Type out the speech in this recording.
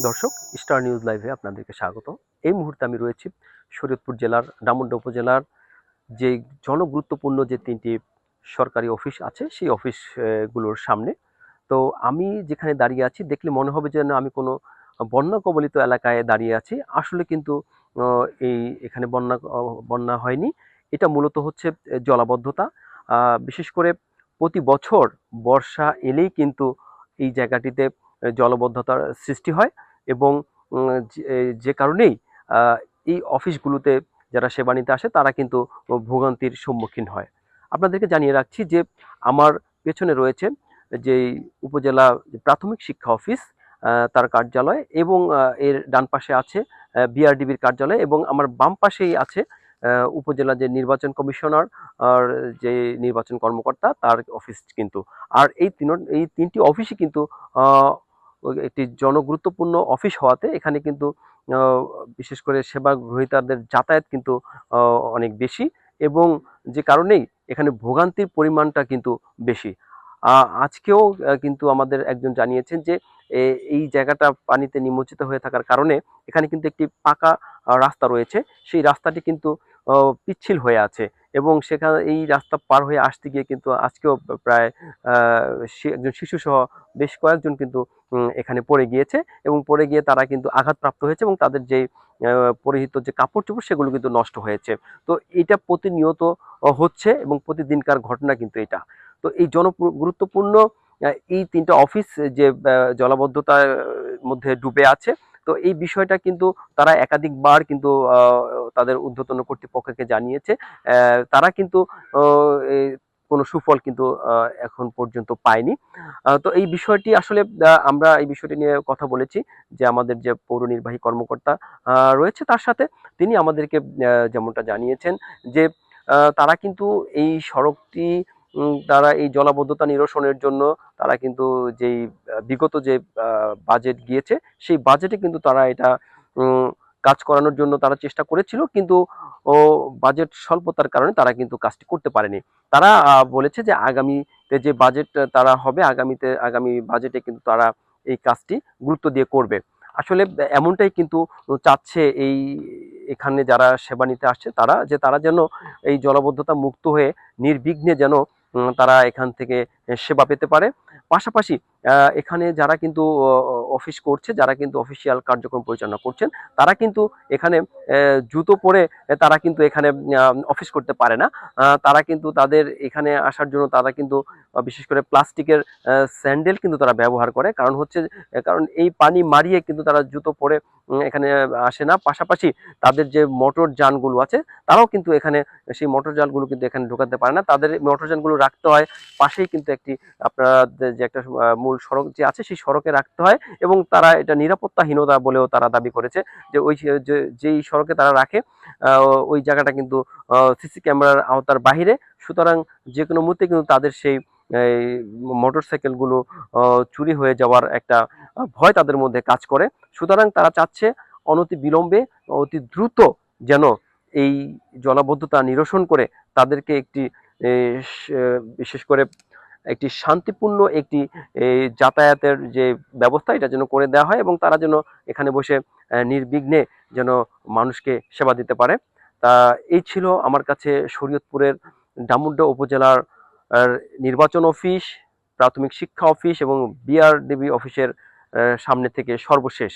দর্শক, star news লাইভে আপনাদেরকে স্বাগত। এই মুহূর্তে আমি রয়েছি শরীয়তপুর জেলার ডামুড্যা উপজেলার যে জনগুরুত্বপূর্ণ যে ৩টি সরকারি অফিস আছে সেই অফিস গুলোর সামনে। তো আমি যেখানে দাঁড়িয়ে আছি দেখলে মনে হবে যেন আমি কোনো বন্যা কবলিত এলাকায় দাঁড়িয়ে আছি। আসলে কিন্তু এই এখানে বন্যা হয়নি। এটা মূলত হচ্ছে জলাবদ্ধতা। বিশেষ করে প্রতি বছর বর্ষা এলেই কিন্তু এই জায়গাটিতে জলাবদ্ধতার সৃষ্টি হয় এবং যে কারণেই আহ, এই অফিসগুলোতে যারা সেবা নিতে আসে তারা কিন্তু ভোগান্তির সম্মুখীন হয়। আপনাদেরকে জানিয়ে রাখছি যে আমার পেছনে রয়েছে যে উপজেলা প্রাথমিক শিক্ষা অফিস, তার কার্যালয়, এবং এর ডান পাশে আছে বিআরডিবির কার্যালয়, এবং আমার বাম পাশেই আছে উপজেলা যে নির্বাচন কমিশনার আর যে নির্বাচন কর্মকর্তা তার অফিস কিন্তু। আর এই তিনটি অফিসই কিন্তু আহ, একটি জনগুরুত্বপূর্ণ অফিস হওয়াতে এখানে কিন্তু আহ, বিশেষ করে সেবা গ্রহীতাদের যাতায়াত কিন্তু অনেক বেশি, এবং যে কারণেই এখানে ভোগান্তির পরিমাণটা কিন্তু বেশি। আজকেও কিন্তু আমাদের একজন জানিয়েছেন যে এই জায়গাটা পানিতে নিমজ্জিত হয়ে থাকার কারণে এখানে কিন্তু একটি পাকা রাস্তা রয়েছে, সেই রাস্তাটি কিন্তু পিচ্ছিল হয়ে আছে, এবং সেখানে এই রাস্তা পার হয়ে আসতে গিয়ে কিন্তু আজকেও প্রায় একজন শিশু সহ বেশ কয়েকজন কিন্তু এখানে পড়ে গিয়েছে, এবং পড়ে গিয়ে তারা কিন্তু আঘাতপ্রাপ্ত হয়েছে, এবং তাদের যে পরিহিত যে কাপড় চোপড় সেগুলো কিন্তু নষ্ট হয়েছে। তো এটা প্রতিনিয়ত হচ্ছে এবং প্রতিদিনকার ঘটনা কিন্তু এটা। তো এই গুরুত্বপূর্ণ এই তিনটা অফিস যে জলাবদ্ধতার মধ্যে ডুবে আছে, তো এই বিষয়টা কিন্তু তারা একাধিকবার কিন্তু তাদের ঊর্ধ্বতন কর্তৃপক্ষকে জানিয়েছে। তারা কিন্তু কোনো সুফল কিন্তু এখন পর্যন্ত পায়নি। তো এই বিষয়টি আসলে আমরা এই বিষয়টি নিয়ে কথা বলেছি যে আমাদের যে পৌর নির্বাহী কর্মকর্তা রয়েছে তার সাথে। তিনি আমাদেরকে যেমনটা জানিয়েছেন যে তারা কিন্তু এই সড়কটি তারা এই জলাবদ্ধতা নিরসনের জন্য তারা কিন্তু যেই বিগত যে বাজেট গিয়েছে সেই বাজেটে কিন্তু তারা এটা উম, কাজ করানোর জন্য তারা চেষ্টা করেছিল, কিন্তু ও বাজেট স্বল্পতার কারণে তারা কিন্তু কাজটি করতে পারেনি। তারা বলেছে যে আগামীতে যে বাজেট তারা হবে আগামী বাজেটে কিন্তু তারা এই কাজটি গুরুত্ব দিয়ে করবে। আসলে এমনটাই কিন্তু চাচ্ছে এখানে যারা সেবা নিতে আসছে তারা যেন এই জলাবদ্ধতা মুক্ত হয়ে নির্বিঘ্নে যেন তারা এখান থেকে সেবা পেতে পারে। পাশাপাশি এখানে যারা কিন্তু অফিস করছে, যারা কিন্তু অফিসিয়াল কার্যক্রম পরিচালনা করছেন, তারা কিন্তু এখানে জুতো পরে তারা কিন্তু এখানে অফিস করতে পারে না। তারা কিন্তু তাদের এখানে আসার জন্য তারা কিন্তু বিশেষ করে প্লাস্টিকের স্যান্ডেল কিন্তু তারা ব্যবহার করে, কারণ হচ্ছে কারণ এই পানি মারিয়ে কিন্তু তারা জুতো পরে এখানে আসে না। পাশাপাশি তাদের যে মোটর যানগুলো আছে তারাও কিন্তু এখানে সেই মোটর যানগুলো কিন্তু এখানে ঢোকাতে পারে না, তাদের মোটর যানগুলো রাখতে হয় পাশেই কিন্তু একটি আপনার যে একটা মূল সড়ক যে আছে সেই সড়কে রাখতে হয়, এবং তারা এটা নিরাপত্তাহীনতা বলেও তারা দাবি করেছে যে যেই সড়কে তারা রাখে ওই জায়গাটা কিন্তু সিসি ক্যামেরার আওতার বাহিরে। সুতরাং যে কোনো মুহূর্তে কিন্তু তাদের সেই এই মোটরসাইকেল গুলো চুরি হয়ে যাওয়ার একটা ভয় তাদের মধ্যে কাজ করে। সুতরাং তারা চাচ্ছে অনতি বিলম্বে অতি দ্রুত যেন এই জলাবদ্ধতা নিরসন করে তাদেরকে একটি বিশেষ করে একটি শান্তিপূর্ণ একটি যাতায়াতের যে ব্যবস্থা এটা যেন করে দেওয়া হয়, এবং তারা যেন এখানে বসে নির্বিঘ্নে যেন মানুষকে সেবা দিতে পারে। তা এই ছিল আমার কাছে শরীয়তপুরের ডামুড্যা উপজেলার নির্বাচন অফিস, প্রাথমিক শিক্ষা অফিস এবং বিআরডিবি অফিসের সামনে থেকে সর্বশেষ।